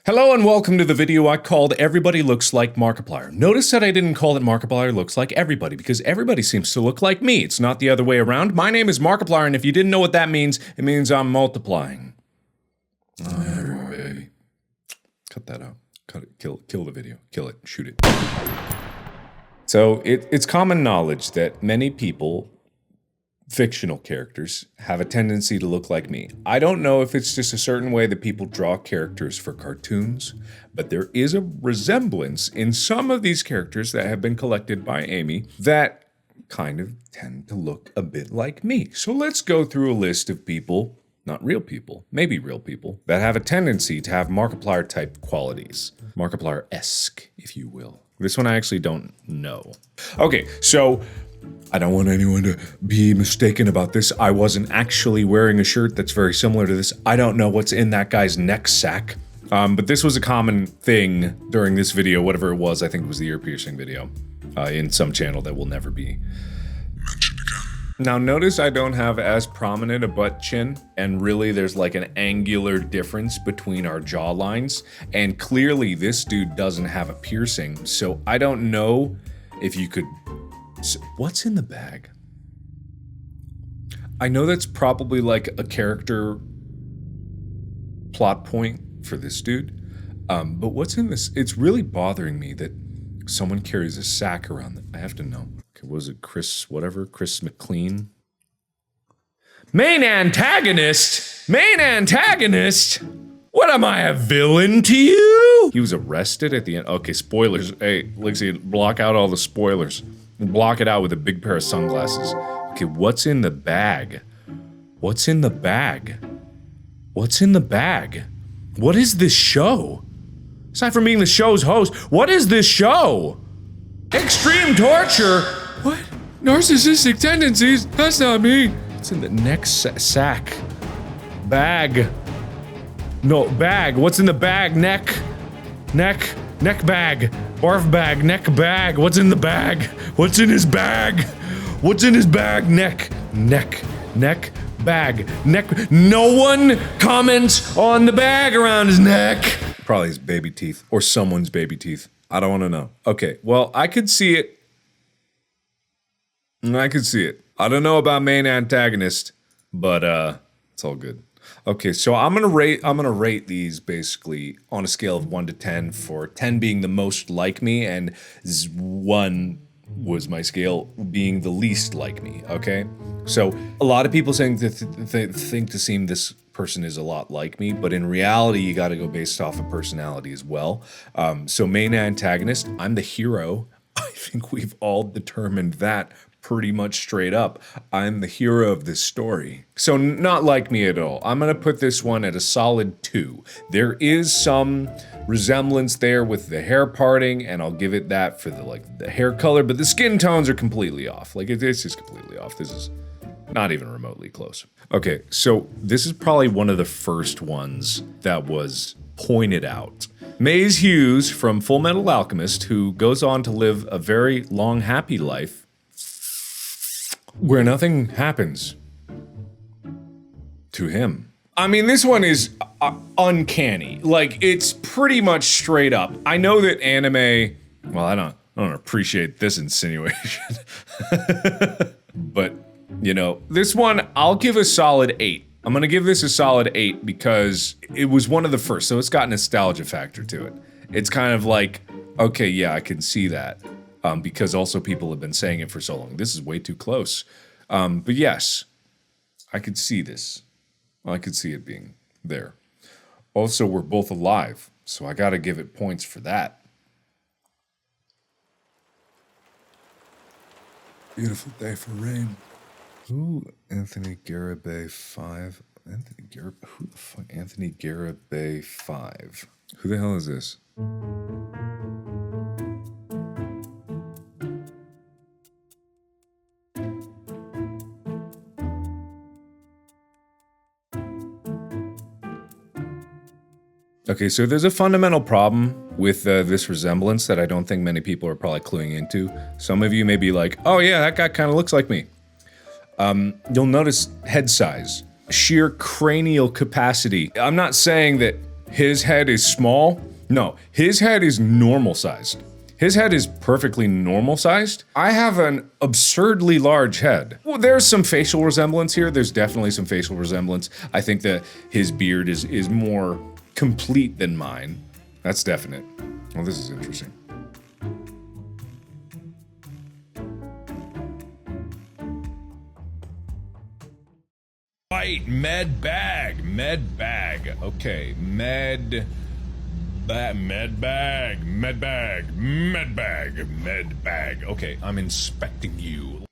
Hello and welcome to the video I called Everybody Looks Like Markiplier. Notice that I didn't call it Markiplier Looks Like Everybody because everybody seems to look like me. It's not the other way around. My name is Markiplier, and if you didn't know what that means, it means I'm multiplying. Oh, everyone, baby. Cut that out. Cut it. Kill the video. Kill it. Shoot it. So it's common knowledge that many people, fictional characters, have a tendency to look like me. I don't know if it's just a certain way that people draw characters for cartoons, but there is a resemblance in some of these characters that have been collected by Amy that kind of tend to look a bit like me. So let's go through a list of people, not real people, maybe real people, that have a tendency to have Markiplier-type qualities. Markiplier-esque, if you will. This one I actually don't know. Okay, so I don't want anyone to be mistaken about this. I wasn't actually wearing a shirt that's very similar to this. I don't know what's in that guy's neck sack. But this was a common thing during this video, whatever it was. I think it was the ear piercing video in some channel that will never be mentioned again. Now notice I don't have as prominent a butt chin, and really there's like an angular difference between our jaw lines. And clearly this dude doesn't have a piercing, so I don't know if you could... So what's in the bag? I know that's probably like a character plot point for this dude, but what's in this? It's really bothering me that someone carries a sack around them. I have to know. Okay, was it Chris McLean? Main antagonist? Main antagonist? What am I, a villain to you? He was arrested at the end. Okay, spoilers. Hey, Lixie, block out all the spoilers. Block it out with a big pair of sunglasses. Okay, what's in the bag? What's in the bag? What's in the bag? What is this show? Aside from being the show's host, what is this show? Extreme torture? What? Narcissistic tendencies? That's not me. What's in the next sack? Bag. No, bag. What's in the bag? Neck bag. Barf bag, neck bag. What's in the bag? What's in his bag? What's in his bag? Neck bag. No one comments on the bag around his neck. Probably his baby teeth or someone's baby teeth. I don't want to know. Okay, well, I could see it. I don't know about main antagonist, but it's all good. Okay, so I'm gonna rate these basically on a scale of 1 to 10, for 10 being the most like me and 1 was my scale being the least like me, okay? So a lot of people saying think to seem this person is a lot like me, but in reality you gotta go based off of personality as well. So main antagonist, I'm the hero. I think we've all determined that pretty much straight up. I'm the hero of this story. So not like me at all. I'm gonna put this one at a solid 2. There is some resemblance there with the hair parting, and I'll give it that for the hair color, but the skin tones are completely off. Like it's just completely off. This is not even remotely close. Okay, so this is probably one of the first ones that was pointed out. Maze Hughes from Full Metal Alchemist, who goes on to live a very long, happy life where nothing happens to him. I mean, this one is uncanny. Like, it's pretty much straight up. I know that anime, well, I don't appreciate this insinuation. But, you know, this one, I'll give a solid 8. I'm gonna give this a solid 8 because it was one of the first, so it's got a nostalgia factor to it. It's kind of like, okay, yeah, I can see that. Because also people have been saying it for so long. This is way too close. But yes, I could see this. I could see it being there. Also, we're both alive, so I gotta give it points for that. Beautiful day for rain. Ooh, Anthony Garibay 5. Who the fuck? Anthony Garibay 5. Who the hell is this? Okay, so there's a fundamental problem with this resemblance that I don't think many people are probably cluing into. Some of you may be like, oh yeah, that guy kind of looks like me. You'll notice head size, sheer cranial capacity. I'm not saying that his head is small. No, his head is normal sized. His head is perfectly normal sized. I have an absurdly large head. Well, there's some facial resemblance here. There's definitely some facial resemblance. I think that his beard is more complete than mine. That's definite. Well, this is interesting. Right, med bag. Okay, med bag. Okay, I'm inspecting you.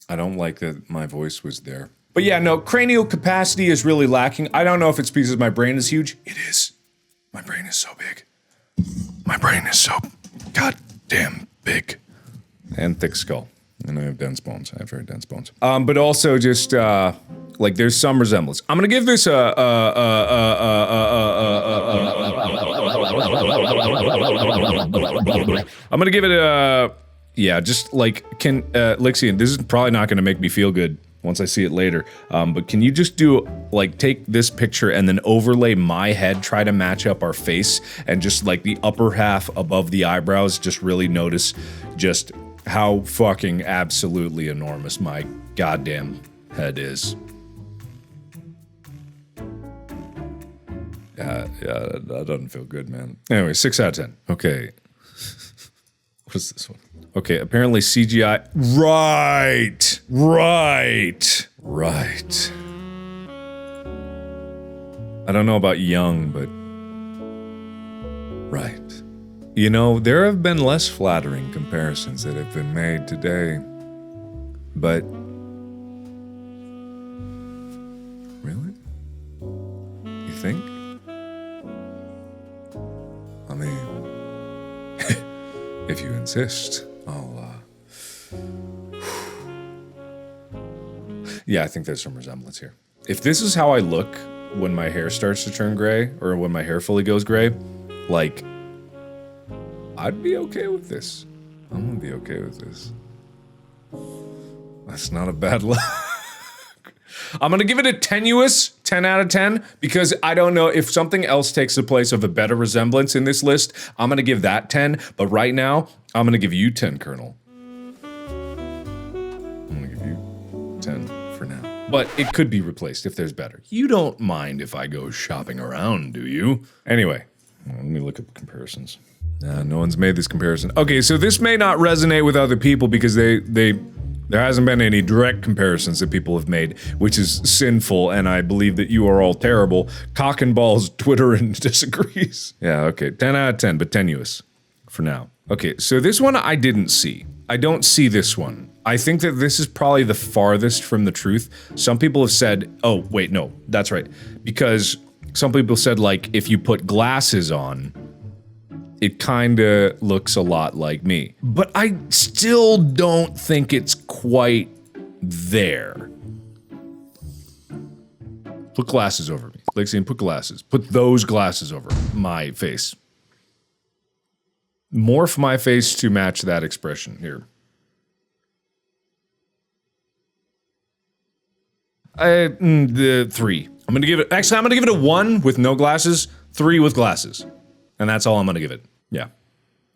I don't like that my voice was there. But yeah, no, cranial capacity is really lacking. I don't know if it's because my brain is huge. It is. My brain is so big. My brain is so goddamn big. And thick skull. And I have dense bones. I have very dense bones. But also just, like, there's some resemblance. I'm gonna give this I'm gonna give it a, yeah, just like, Lixian, this is probably not gonna make me feel good once I see it later, but can you just do, like, take this picture and then overlay my head, try to match up our face, and just, like, the upper half above the eyebrows, just really notice just how fucking absolutely enormous my goddamn head is. Yeah, that doesn't feel good, man. Anyway, 6 out of 10. Okay. What is this one? Okay, apparently CGI. Right. I don't know about young, but right. You know, there have been less flattering comparisons that have been made today, but really? You think? I mean, if you insist, yeah, I think there's some resemblance here. If this is how I look when my hair starts to turn gray, or when my hair fully goes gray, like, I'd be okay with this. I'm gonna be okay with this. That's not a bad look. I'm gonna give it a tenuous 10 out of 10 because I don't know if something else takes the place of a better resemblance in this list. I'm gonna give that 10, but right now, I'm gonna give you 10, Colonel. I'm gonna give you 10 for now. But it could be replaced if there's better. You don't mind if I go shopping around, do you? Anyway, let me look at comparisons. No one's made this comparison. Okay, so this may not resonate with other people because there hasn't been any direct comparisons that people have made, which is sinful, and I believe that you are all terrible. Cock and balls Twitter and disagrees. Yeah, okay, 10 out of 10, but tenuous for now. Okay, so this one I didn't see. I don't see this one. I think that this is probably the farthest from the truth. Some people have said, oh, wait, no, that's right. Because some people said, like, if you put glasses on, it kinda looks a lot like me. But I still don't think it's quite there. Put glasses over me. Lixian, put glasses. Put those glasses over my face. Morph my face to match that expression here. The 3. I'm gonna give it a 1 with no glasses, 3 with glasses. And that's all I'm gonna give it. Yeah.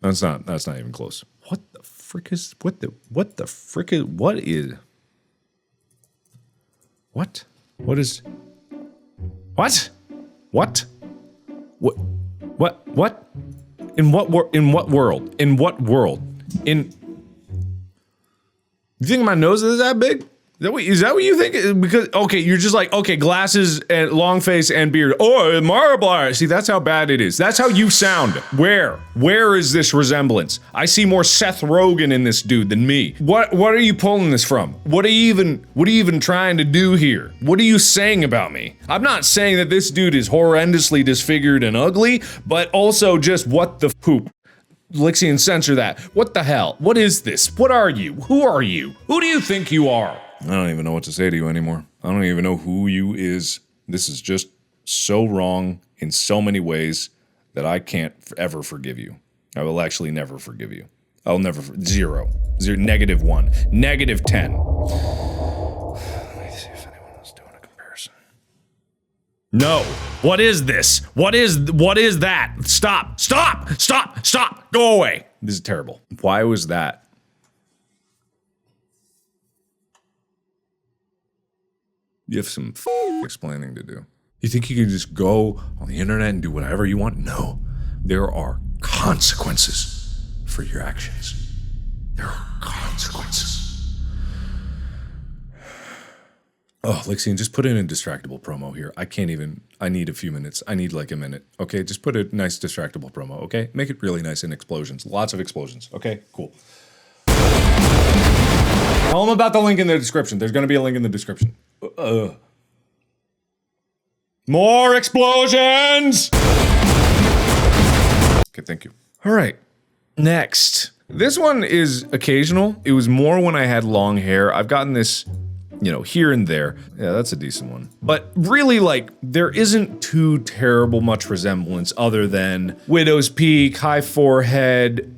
That's not even close. What the frick is, what is, In what world? You think my nose is that big? Is that what you think? Because, okay, you're just like, okay, glasses and long face and beard. Oh, Markiplier. See, that's how bad it is. That's how you sound. Where is this resemblance? I see more Seth Rogen in this dude than me. What are you pulling this from? What are you even trying to do here? What are you saying about me? I'm not saying that this dude is horrendously disfigured and ugly, but also just what the poop. Lixian, censor that. What the hell? What is this? What are you? Who are you? Who do you think you are? I don't even know what to say to you anymore. I don't even know who you is. This is just so wrong in so many ways that I can't ever forgive you. I will actually never forgive you. I'll never, zero, -1, -10. Let me see if anyone was doing a comparison. No. What is this? What is that? Stop. Stop. Stop. Stop. Go away. This is terrible. Why was that? You have some explaining to do. You think you can just go on the internet and do whatever you want? No. There are consequences for your actions. There are consequences. Oh, Lixian, just put in a distractible promo here. I need a few minutes. I need like a minute. Okay, just put a nice distractible promo, okay? Make it really nice and explosions. Lots of explosions. Okay, cool. Tell them about the link in the description. There's gonna be a link in the description. More explosions! Okay, thank you. All right, next. This one is occasional. It was more when I had long hair. I've gotten this, you know, here and there. Yeah, that's a decent one. But really, like, there isn't too terrible much resemblance other than widow's peak, high forehead,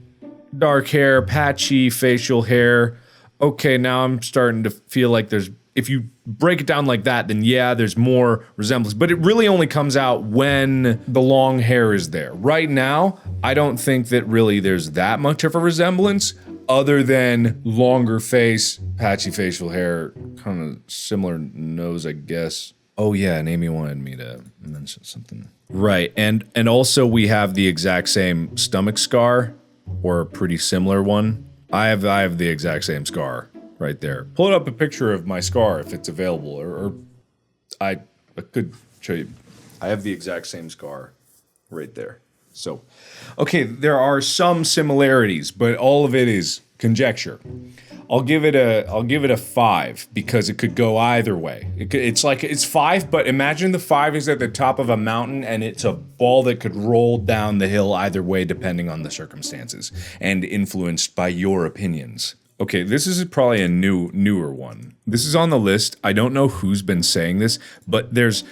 dark hair, patchy facial hair. Okay, now I'm starting to feel like there's, if you break it down like that, then yeah, there's more resemblance. But it really only comes out when the long hair is there. Right now, I don't think that really there's that much of a resemblance other than longer face, patchy facial hair, kind of similar nose, I guess. Oh yeah, and Amy wanted me to mention something. Right, and also we have the exact same stomach scar, or a pretty similar one. I have the exact same scar right there. Pull up a picture of my scar if it's available, or I could show you. I have the exact same scar right there. So, okay, there are some similarities, but all of it is conjecture. I'll give it a 5 because it could go either way. It's 5, but imagine the 5 is at the top of a mountain and it's a ball that could roll down the hill either way depending on the circumstances and influenced by your opinions. Okay, this is probably a newer one. This is on the list. I don't know who's been saying this, but this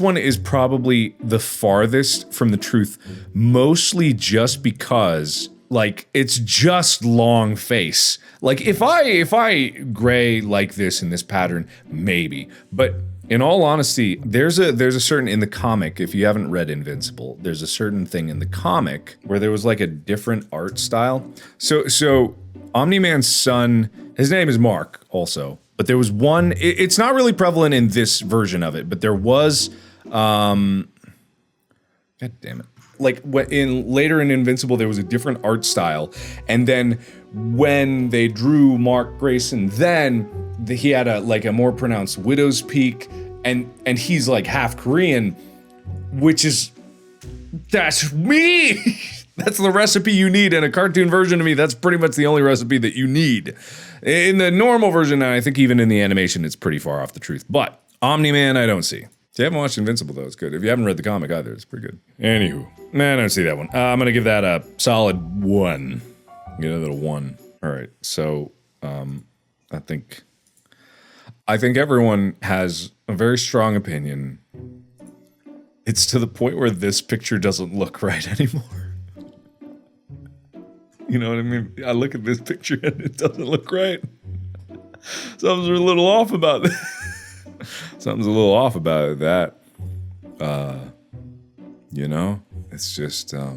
one is probably the farthest from the truth, mostly just because, like, it's just long face. Like, if I gray like this in this pattern, maybe. But in all honesty, there's a certain, in the comic, if you haven't read Invincible, there's a certain thing in the comic where there was like a different art style. So Omni-Man's son, his name is Mark also, but there was one, it's not really prevalent in this version of it, but there was, God damn it. Like, later in Invincible, there was a different art style, and then when they drew Mark Grayson, then he had a more pronounced widow's peak, and he's like half Korean, which is, that's me! That's the recipe you need in a cartoon version of me. That's pretty much the only recipe that you need. In the normal version, and I think even in the animation, it's pretty far off the truth. But Omni-Man, I don't see. If you haven't watched Invincible, though, it's good. If you haven't read the comic either, it's pretty good. Anywho, man, I don't see that one. I'm gonna give that a solid 1. Give it a 1. All right, so I think everyone has a very strong opinion. It's to the point where this picture doesn't look right anymore. You know what I mean? I look at this picture and it doesn't look right. Something's a little off about it. Something's a little off about that. You know? It's just, yeah,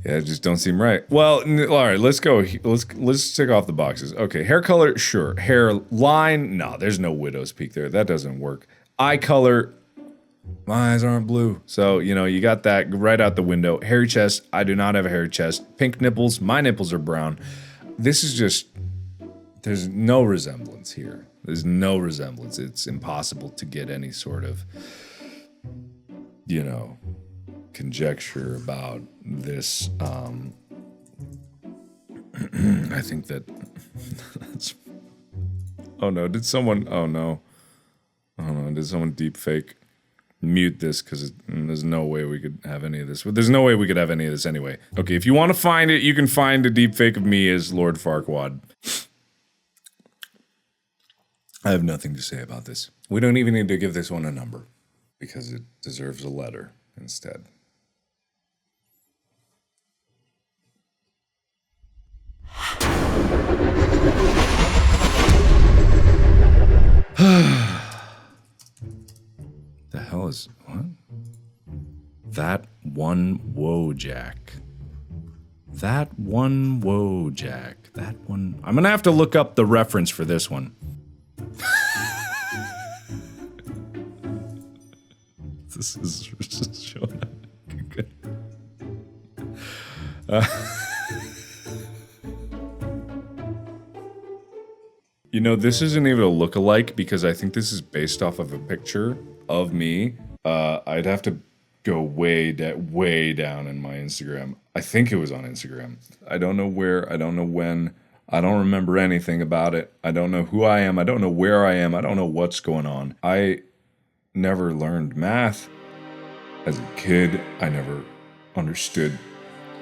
it just don't seem right. Well, all right, let's go. Let's tick off the boxes. Okay, hair color, sure. Hair line, no, there's no widow's peak there. That doesn't work. Eye color, my eyes aren't blue. So, you know, you got that right out the window. Hairy chest, I do not have a hairy chest. Pink nipples, my nipples are brown. This is just, there's no resemblance here. There's no resemblance. It's impossible to get any sort of, you know, conjecture about this. I think that's, oh no, did someone, oh no, did someone deep fake? Mute this because there's no way we could have any of this. But there's no way we could have any of this anyway. Okay, if you want to find it, you can find a deepfake of me as Lord Farquaad. I have nothing to say about this. We don't even need to give this one a number because it deserves a letter instead. is, what? That one Wojak. That one Wojak. That one. I'm gonna have to look up the reference for this one. This is showing up. You know, this isn't even a look-alike because I think this is based off of a picture of me. I'd have to go way down in my Instagram. I think it was on Instagram. I don't know where, I don't know when. I don't remember anything about it. I don't know who I am. I don't know where I am. I don't know what's going on. I never learned math as a kid. I never understood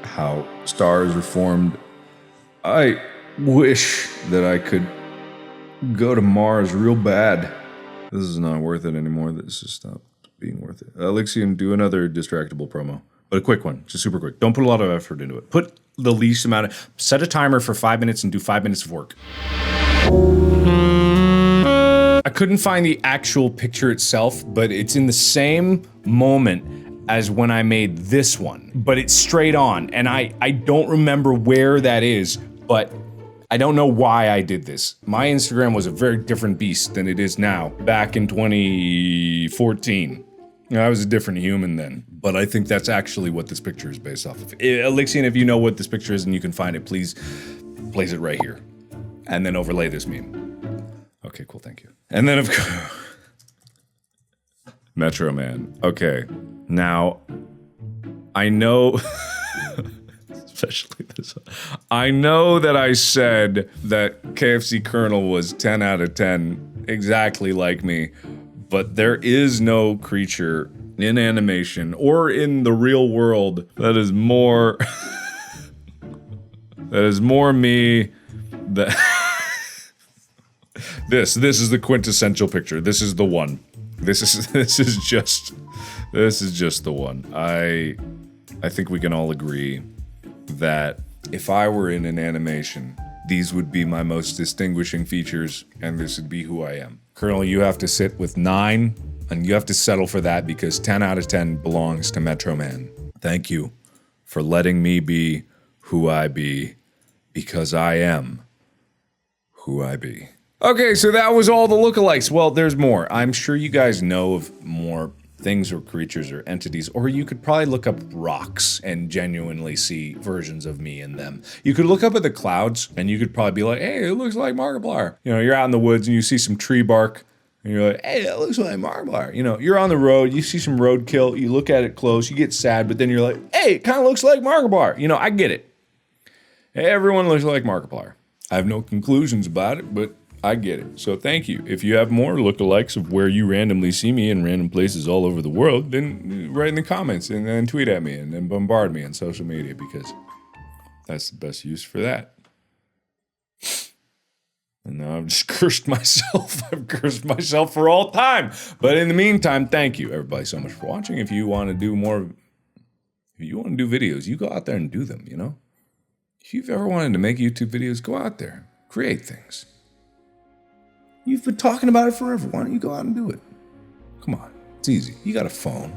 how stars are formed. I wish that I could go to Mars real bad. This is not worth it anymore. This has stopped being worth it. Alexian, do another Distractable promo. But a quick one, just super quick. Don't put a lot of effort into it. Put the least amount of... Set a timer for 5 minutes and do 5 minutes of work. I couldn't find the actual picture itself, but it's in the same moment as when I made this one. But it's straight on, and I don't remember where that is, but I don't know why I did this. My Instagram was a very different beast than it is now, back in 2014. I was a different human then, but I think that's actually what this picture is based off of. Alexian, if you know what this picture is and you can find it, please place it right here. And then overlay this meme. Okay, cool, thank you. And then of course, Metro Man. Okay, now, I know, especially this one. I know that I said that KFC Colonel was 10 out of 10, exactly like me. But there is no creature in animation or in the real world that is more that is more me than this is the quintessential picture. This is the one. This is just the one. I think we can all agree that if I were in an animation, these would be my most distinguishing features, and this would be who I am. Colonel, you have to sit with 9, and you have to settle for that because 10 out of 10 belongs to Metro Man. Thank you for letting me be who I be, because I am who I be. Okay, so that was all the lookalikes. Well, there's more. I'm sure you guys know of more things or creatures or entities, or you could probably look up rocks and genuinely see versions of me in them. You could look up at the clouds and you could probably be like, hey, it looks like Markiplier. You know, you're out in the woods and you see some tree bark and you're like, hey, that looks like Markiplier. You know, you're on the road, you see some roadkill, you look at it close, you get sad, but then you're like, hey, it kind of looks like Markiplier. You know, I get it. Hey, everyone looks like Markiplier. I have no conclusions about it, but I get it. So thank you. If you have more lookalikes of where you randomly see me in random places all over the world, then write in the comments and then tweet at me and then bombard me on social media because that's the best use for that. And now I've just cursed myself. I've cursed myself for all time. But in the meantime, thank you everybody so much for watching. If you want to do more, if you want to do videos, you go out there and do them, you know? If you've ever wanted to make YouTube videos, go out there, create things. You've been talking about it forever. Why don't you go out and do it? Come on, it's easy. You got a phone.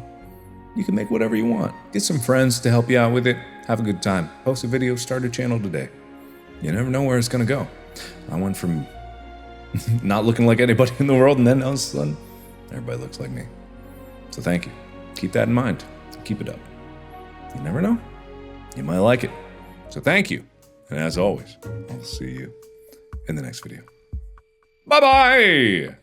You can make whatever you want. Get some friends to help you out with it. Have a good time. Post a video, start a channel today. You never know where it's gonna go. I went from not looking like anybody in the world, and then all of a sudden, everybody looks like me. So thank you. Keep that in mind. Keep it up. You never know. You might like it. So thank you. And as always, I'll see you in the next video. Bye-bye!